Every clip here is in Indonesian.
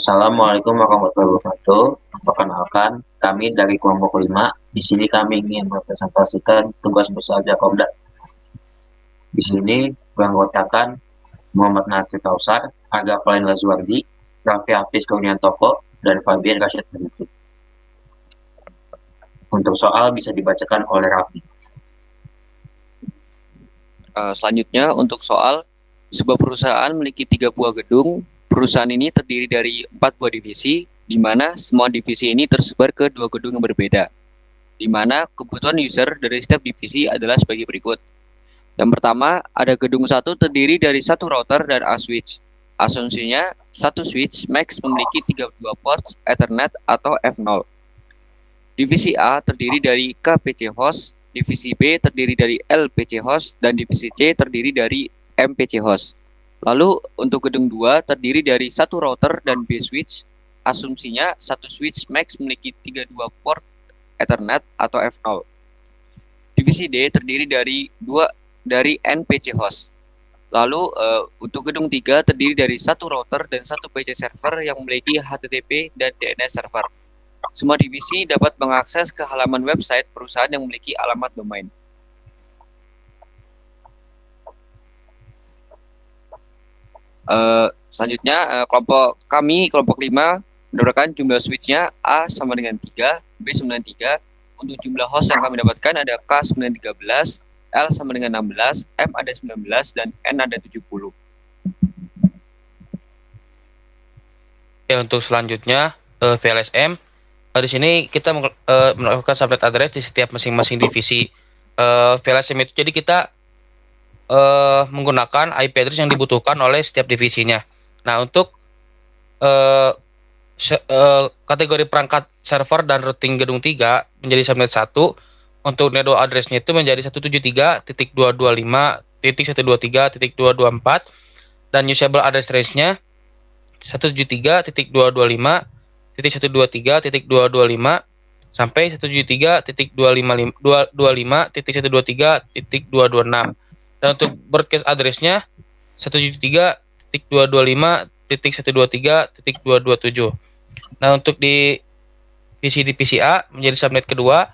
Assalamualaikum warahmatullahi wabarakatuh. Perkenalkan, kami dari kelompok 5. Di sini kami ingin mempresentasikan tugas besar Jakomda. Di sini beranggotakan Muhammad Nasir Kausar, Aga Falain Lazuardi, Raffi Hafiz Kurnian Toko, dan Fabian Rashid Benedikte. Untuk soal bisa dibacakan oleh Raffi. Selanjutnya untuk soal, sebuah perusahaan memiliki 3 buah gedung. Perusahaan ini terdiri dari 4 buah divisi, di mana semua divisi ini tersebar ke 2 gedung yang berbeda, di mana kebutuhan user dari setiap divisi adalah sebagai berikut. Yang pertama, ada gedung 1 terdiri dari 1 router dan A switch. Asumsinya, 1 switch max memiliki 32 ports Ethernet atau F0. Divisi A terdiri dari KPC host, divisi B terdiri dari LPC host, dan divisi C terdiri dari MPC host. Lalu untuk gedung 2 terdiri dari 1 router dan B switch. Asumsinya 1 switch max memiliki 32 port Ethernet atau F0. Divisi D terdiri dari NPC host. Lalu untuk gedung 3 terdiri dari 1 router dan 1 PC server yang memiliki HTTP dan DNS server. Semua divisi dapat mengakses ke halaman website perusahaan yang memiliki alamat domain. Selanjutnya, kelompok 5 mendapatkan jumlah switchnya A sama dengan 3, B sama dengan 3. Untuk jumlah host yang kami dapatkan ada K sama dengan 13, L sama dengan 16, M ada 19, dan N ada 70. Ya, untuk selanjutnya VLSM. Di sini kita melakukan subnet address di setiap masing-masing divisi VLSM itu. Jadi kita menggunakan IP address yang dibutuhkan oleh setiap divisinya. Nah, untuk kategori perangkat server dan routing gedung 3 menjadi subnet 1. Untuk network address-nya itu menjadi 173.225.123.224 dan usable address range-nya 173.225.123.225 sampai 173.225.123.226. Dan untuk broadcast address-nya 173.225.123.227. Nah, untuk di divisi A menjadi subnet kedua,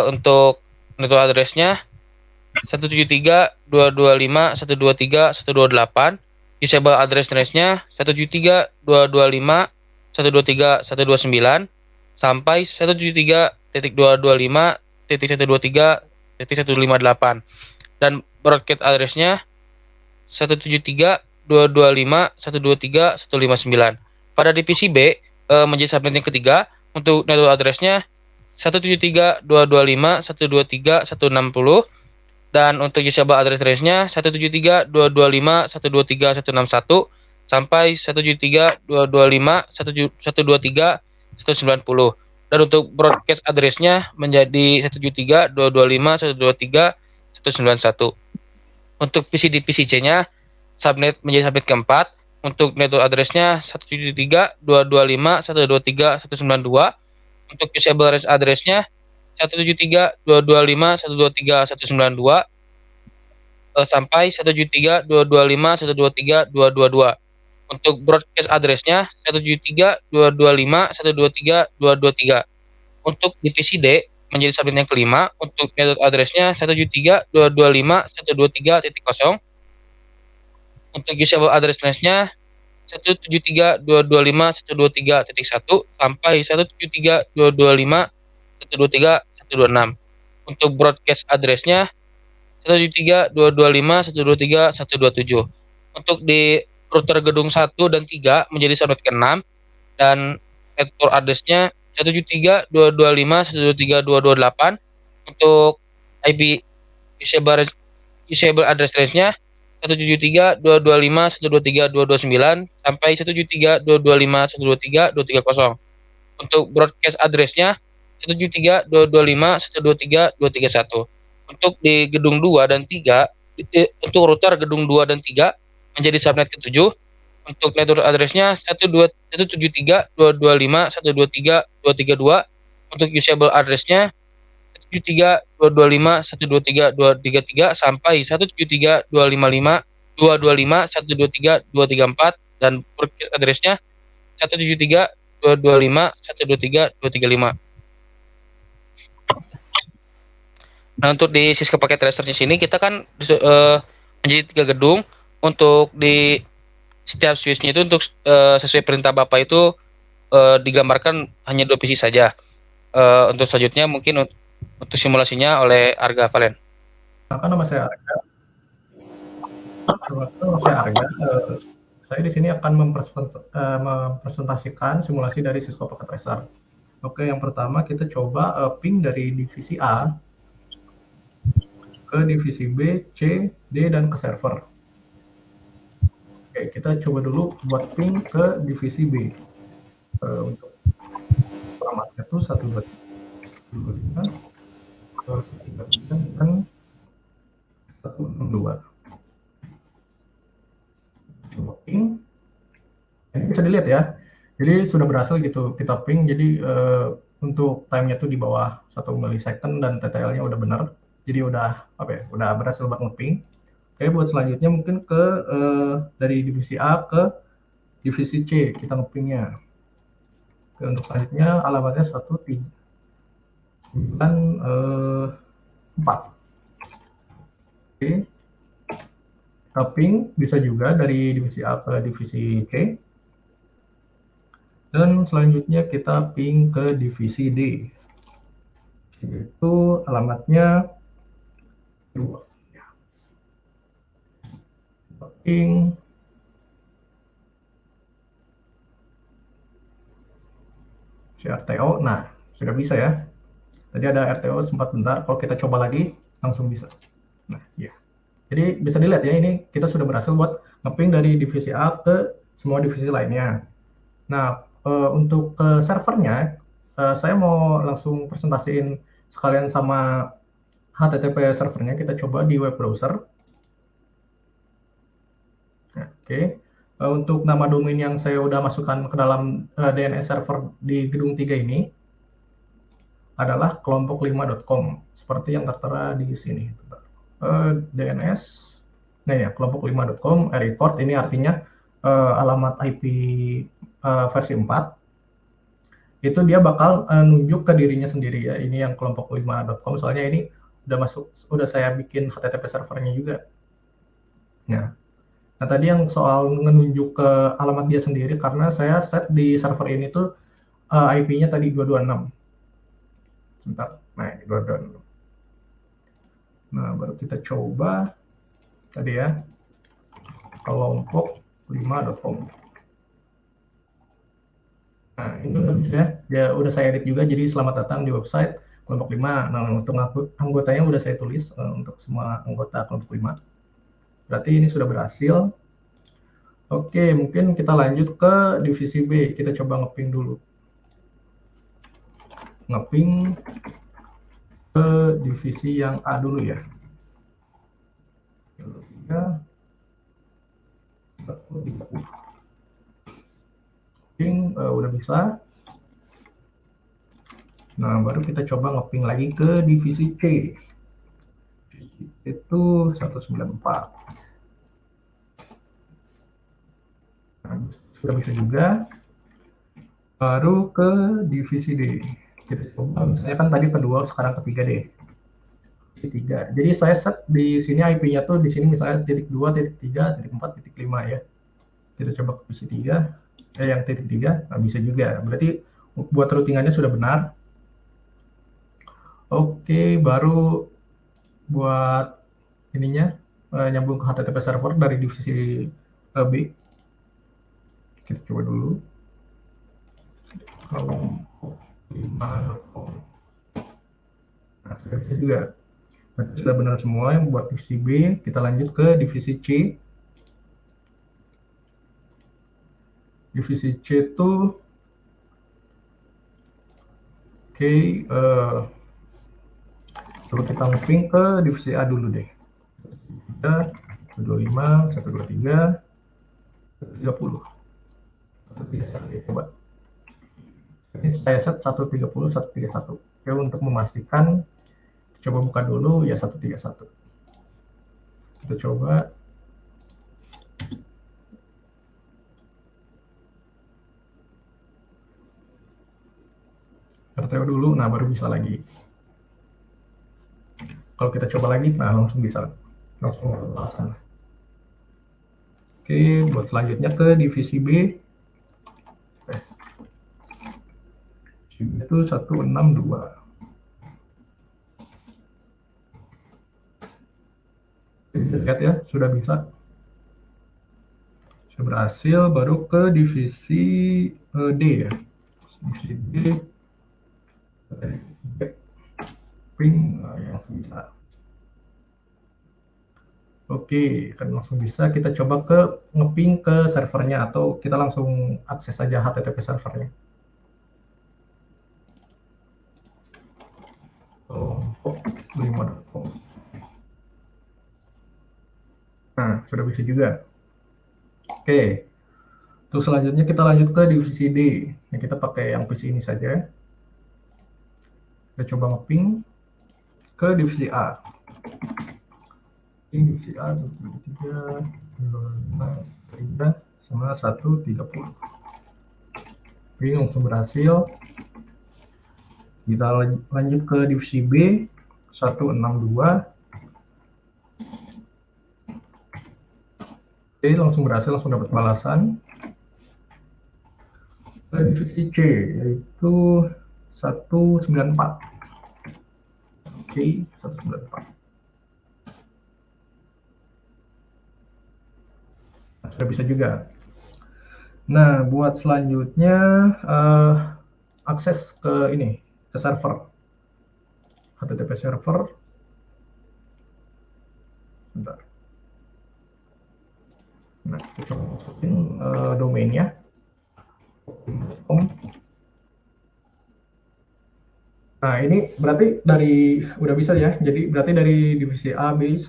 untuk network address-nya 173.225.123.128, usable address range-nya 173.225.123.129 sampai 173.225.123.158, dan broadcast address-nya 173.225.123.159. Pada divisi B menjadi subnet yang ketiga, untuk network address-nya 173.225.123.160 dan untuk usable address range-nya 173.225.123.161 sampai 173.225.123.190. Dan untuk broadcast address-nya menjadi 173.225.123.191. Untuk divisi C-nya subnet menjadi subnet keempat. Untuk network address-nya 173.225.123.192. Untuk usable range address-nya 173.225.123.192 sampai 173.225.123.222. Untuk broadcast address-nya 173.225.123.223. Untuk divisi D menjadi subnet yang kelima. Untuk network address-nya 173.225.123.0. Untuk usable address range-nya 173.225.123.1 sampai 173.225.123.126. Untuk broadcast address-nya 173.225.123.127. Untuk di router gedung 1 dan 3 menjadi subnet ke-6 dan network address-nya 173.225.123.228. Untuk IP usable address range-nya 173.225.123.229 sampai 173.225.123.230. Untuk broadcast address-nya 173.225.123.231. Untuk di gedung 2 dan 3, untuk router gedung 2 dan 3 menjadi subnet ke-7. Untuk network address-nya 173.225.123.232. Untuk usable address-nya 173.225.123.233 sampai 173.225.123.234 dan broadcast address-nya 173, 225, 123, 235. Nah, untuk di Cisco Packet Tracer di sini kita kan menjadi 3 gedung. Untuk di setiap switch-nya itu untuk sesuai perintah Bapak itu digambarkan hanya 2 PC saja. Untuk selanjutnya mungkin untuk simulasinya oleh Arga Valen. Nama saya Arga. Saya di sini akan mempresentasikan simulasi dari Cisco Packet Tracer. Oke, yang pertama kita coba ping dari divisi A ke divisi B, C, D, dan ke server. Oke, kita coba dulu buat ping ke divisi B. Untuk alamatnya itu 123 dan 162. Coba ping. Ini bisa dilihat ya. Jadi sudah berhasil gitu kita ping. Jadi untuk time-nya itu di bawah 1 milisecond dan TTL-nya udah benar. Jadi udah udah berhasil banget nge-ping. Oke, buat selanjutnya mungkin ke dari divisi A ke divisi C kita nge-pingnya. Oke, untuk selanjutnya alamatnya 139.4. Oke. Kita ping bisa juga dari divisi A ke divisi C. Dan selanjutnya kita ping ke divisi D. Itu alamatnya 2. Ping RTO. Nah, sudah bisa ya. Tadi ada RTO sempat bentar. Kalau kita coba lagi, langsung bisa. Nah, ya. Jadi bisa dilihat ya, ini kita sudah berhasil buat nge-ping dari divisi A ke semua divisi lainnya. Nah, untuk ke servernya, saya mau langsung presentasiin sekalian sama HTTP servernya. Kita coba di web browser. Oke. Untuk nama domain yang saya udah masukkan ke dalam DNS server di gedung 3 ini adalah kelompok5.com seperti yang tertera di sini. DNS, nah ya, kelompok5.com report ini artinya alamat IP versi 4. Itu dia bakal nunjuk ke dirinya sendiri ya. Ini yang kelompok5.com, soalnya ini udah saya bikin HTTP servernya juga. Nah, tadi yang soal menunjuk ke alamat dia sendiri, karena saya set di server ini tuh IP-nya tadi 226. Sebentar, nah ini 226. Nah, baru kita coba tadi ya, kelompok5.com. Nah, ini udah bisa ya, udah saya edit juga, jadi selamat datang di website kelompok 5. Nah, untuk anggotanya udah saya tulis untuk semua anggota kelompok 5. Berarti ini sudah berhasil. Oke, mungkin kita lanjut ke divisi B. Kita coba nge-ping dulu. Nge-ping ke divisi yang A dulu ya. Ping udah bisa. Nah, baru kita coba nge-ping lagi ke divisi C. Itu 194. Nah, sudah bisa juga. Baru ke divisi D. Kita coba, misalnya kan tadi kedua, sekarang ketiga deh. Divisi 3. Jadi saya set di sini IP-nya tuh di sini misalnya .2, .3, .4, .5 ya. Kita coba ke divisi 3. Yang .3, nah bisa juga. Berarti buat routingannya sudah benar. Oke, baru buat ininya nyambung ke HTTP server dari divisi B. Kita coba dulu. Kelompok5.com. Nah, sudah bisa juga. Berarti sudah benar semua yang buat divisi B. Kita lanjut ke divisi C. Divisi C itu oke, coba kita nge-ping ke divisi A dulu deh. 125, 123, 130. 131, coba. Ini saya set 130, 131. Oke, untuk memastikan, coba buka dulu ya 131. Kita coba. RTO dulu, nah baru bisa lagi. Kalau kita coba lagi, nah langsung bisa, langsung balasan. Oke, buat selanjutnya ke divisi B. Itu 162. Lihat ya, sudah bisa. Sudah berhasil, baru ke divisi D ya. Divisi D. Ping, ya bisa. Oke, kan langsung bisa. Kita coba ke ngeping ke servernya atau kita langsung akses saja HTTP servernya. Kelompok 5.com. Nah, sudah bisa juga. Oke. Terus selanjutnya kita lanjut ke divisi D. Nah, kita pakai yang PC ini saja. Kita coba ngeping ke divisi A. Ini divisi A 23, 25, sama 130. Ini langsung berhasil. Kita lanjut ke divisi B 162. Oke, langsung berhasil, langsung dapat balasan. Ke divisi C yaitu 194. Oke, 194. Sudah bisa juga. Nah, buat selanjutnya akses ke ini, ke server. HTTP server. Bentar. Nah, kita coba masukin domainnya. Nah, ini berarti dari udah bisa ya. Jadi berarti dari divisi A, B,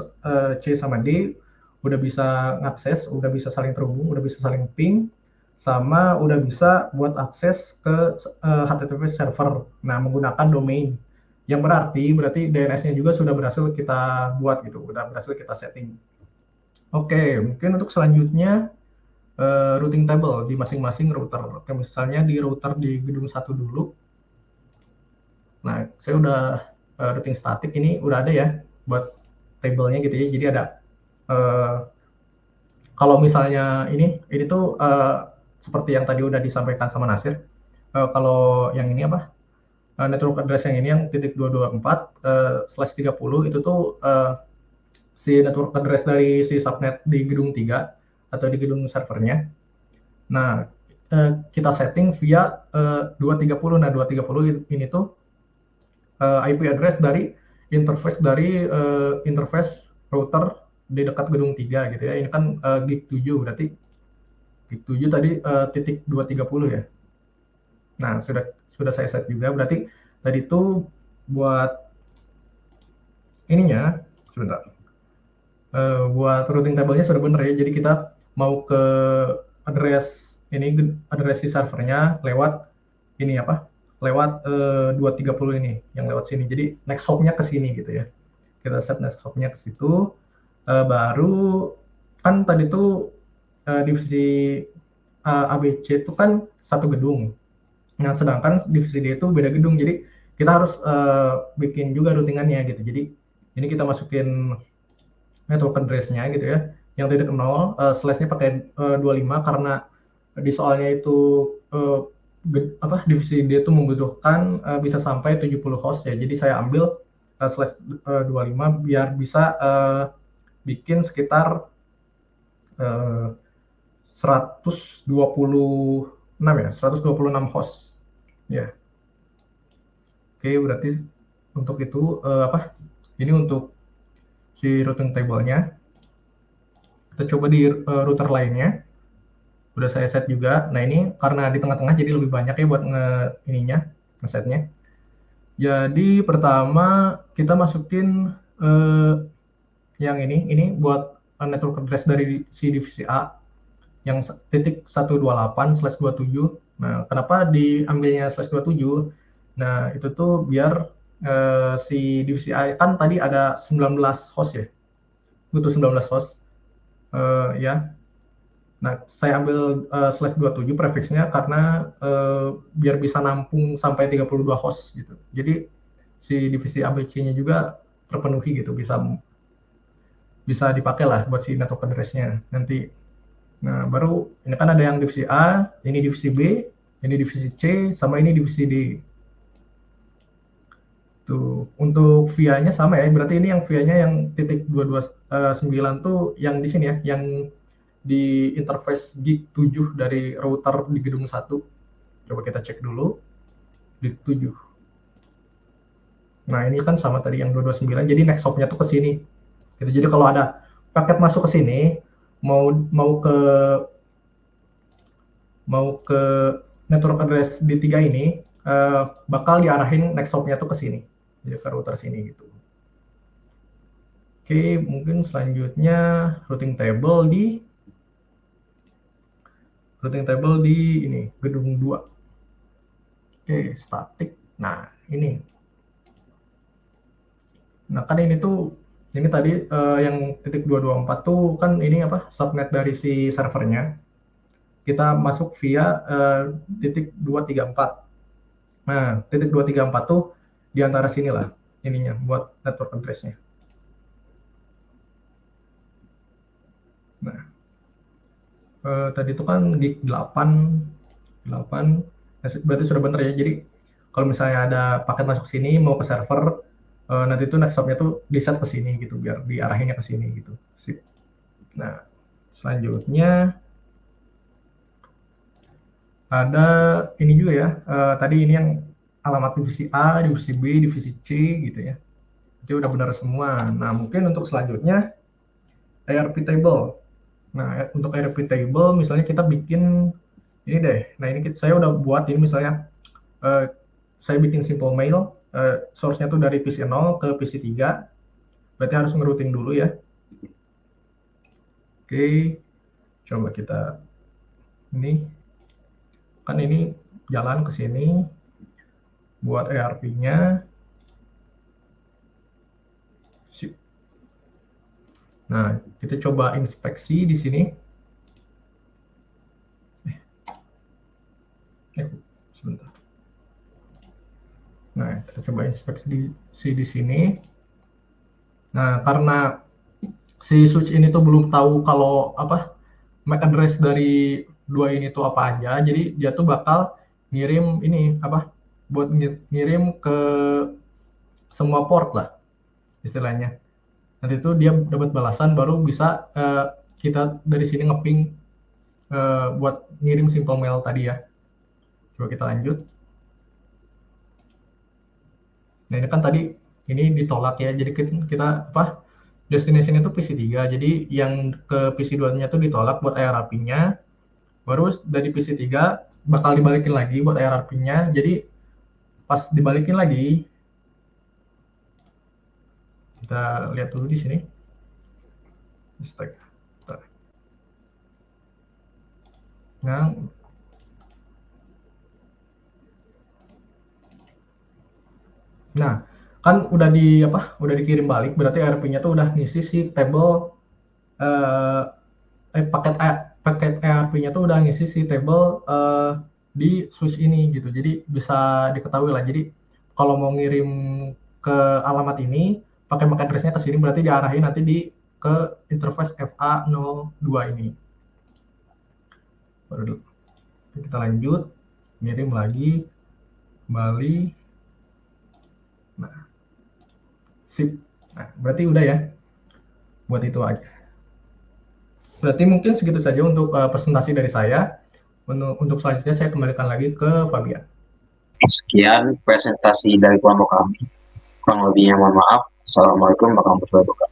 C sama D udah bisa ngakses, udah bisa saling terhubung, udah bisa saling ping, sama udah bisa buat akses ke HTTP server. Nah, menggunakan domain. Yang berarti DNS-nya juga sudah berhasil kita buat gitu, udah berhasil kita setting. Oke, mungkin untuk selanjutnya routing table di masing-masing router. Oke, misalnya di router di gedung 1 dulu. Nah, saya udah routing static ini udah ada ya buat tabelnya gitu ya. Jadi ada kalau misalnya ini tuh seperti yang tadi udah disampaikan sama Nasir. Kalau yang ini apa? Network address yang ini yang .224/30 itu tuh si network address dari si subnet di gedung 3 atau di gedung servernya. Nah, kita setting via 230. Nah, 230 ini tuh IP address dari interface router di dekat gedung 3 gitu ya. Ini kan gig 7, berarti gig 7 tadi titik 230 ya. Nah, sudah saya set juga. Berarti tadi itu buat ininya, sebentar. Buat routing table-nya sudah benar ya. Jadi kita mau ke address si servernya lewat ini apa? Lewat 230 ini yang lewat sini. Jadi next hop-nya ke sini gitu ya. Kita set next hop-nya ke situ. Baru kan tadi tuh divisi ABC itu kan satu gedung. Nah, sedangkan divisi D itu beda gedung. Jadi kita harus bikin juga routingannya gitu. Jadi ini kita masukin network address-nya gitu ya. Yang titik 0 slash-nya pakai 25 karena di soalnya itu divisi D itu membutuhkan bisa sampai 70 host ya. Jadi saya ambil slash 25 biar bisa bikin sekitar 126 ya, 126 host. Ya. Oke, berarti untuk itu ini untuk si routing table-nya. Kita coba di router lainnya. Udah saya set juga. Nah, ini karena di tengah-tengah jadi lebih banyak ya buat nge-setnya. Jadi pertama kita masukin yang ini buat network address dari si divisi A yang titik 128/27. Nah, kenapa diambilnya /27? Nah, itu tuh biar si divisi A kan tadi ada 19 host ya. Butuh 19 host. Ya. Nah, saya ambil slash 27 prefixnya karena biar bisa nampung sampai 32 host gitu. Jadi si divisi ABC-nya juga terpenuhi gitu, bisa dipakai lah buat si network address-nya nanti. Nah, baru ini kan ada yang divisi A, ini divisi B, ini divisi C, sama ini divisi D. Tuh, untuk VIA-nya sama ya, berarti ini yang VIA-nya yang titik 229 tuh yang di sini ya, yang di interface gig 7 dari router di gedung 1. Coba kita cek dulu, gig 7. Nah, ini kan sama tadi yang 229, jadi next hop-nya tuh ke sini. Gitu. Jadi kalau ada paket masuk ke sini, mau ke network address di 3 ini, bakal diarahin next hop-nya tuh ke sini. Jadi ke router sini gitu. Oke, mungkin selanjutnya routing table di ini gedung 2. Oke, static. Nah, ini. Nah, kan ini tadi yang titik 224 tuh kan ini apa? Subnet dari si servernya. Kita masuk via titik 234. Nah, titik 234 tuh di antara sinilah ininya buat network address-nya. Nah, tadi itu kan gig 8, berarti sudah benar ya. Jadi kalau misalnya ada paket masuk sini mau ke server, nanti itu next hop-nya tuh di set ke sini gitu, biar diarahinnya ke sini gitu. Sip. Nah, selanjutnya ada ini juga ya. Tadi ini yang alamat divisi A, divisi B, divisi C gitu ya. Itu udah benar semua. Nah, mungkin untuk selanjutnya ARP table. Nah, untuk ARP table misalnya kita bikin ini deh. Nah, ini saya udah buat ini misalnya saya bikin simple mail, source-nya tuh dari PC 0 ke PC 3. Berarti harus ngerouting dulu ya. Oke. Coba kita ini kan ini jalan ke sini buat ARP-nya. Nah, kita coba inspeksi di sini. Sebentar. Nah, kita coba inspeksi di sini. Nah, karena si switch ini tuh belum tahu kalau MAC address dari 2 ini tuh apa aja, jadi dia tuh bakal ngirim ini buat ngirim ke semua port lah istilahnya. Nanti itu dia dapat balasan, baru bisa kita dari sini ngeping buat ngirim simple mail tadi ya. Coba kita lanjut. Nah, ini kan tadi ini ditolak ya, jadi kita destination itu PC 3, jadi yang ke PC 2-nya tuh ditolak buat IRP-nya, baru dari PC 3 bakal dibalikin lagi buat IRP-nya, jadi pas dibalikin lagi, kita lihat dulu di sini. Nah, kan udah dikirim balik, berarti IRP-nya tuh udah ngisi si table paket ERP-nya tuh udah ngisi si table di switch ini gitu. Jadi bisa diketahui lah. Jadi kalau mau ngirim ke alamat ini, pakai MAC address-nya ke sini, berarti diarahin nanti ke interface FA02 ini. Baru dulu. Kita lanjut, ngirim lagi, kembali. Nah, sip. Nah, berarti udah ya. Buat itu aja. Berarti mungkin segitu saja untuk presentasi dari saya. Untuk selanjutnya saya kembalikan lagi ke Fabian. Sekian presentasi dari kelompok kami. Kurang lebihnya mohon maaf. Assalamualaikum warahmatullahi wabarakatuh.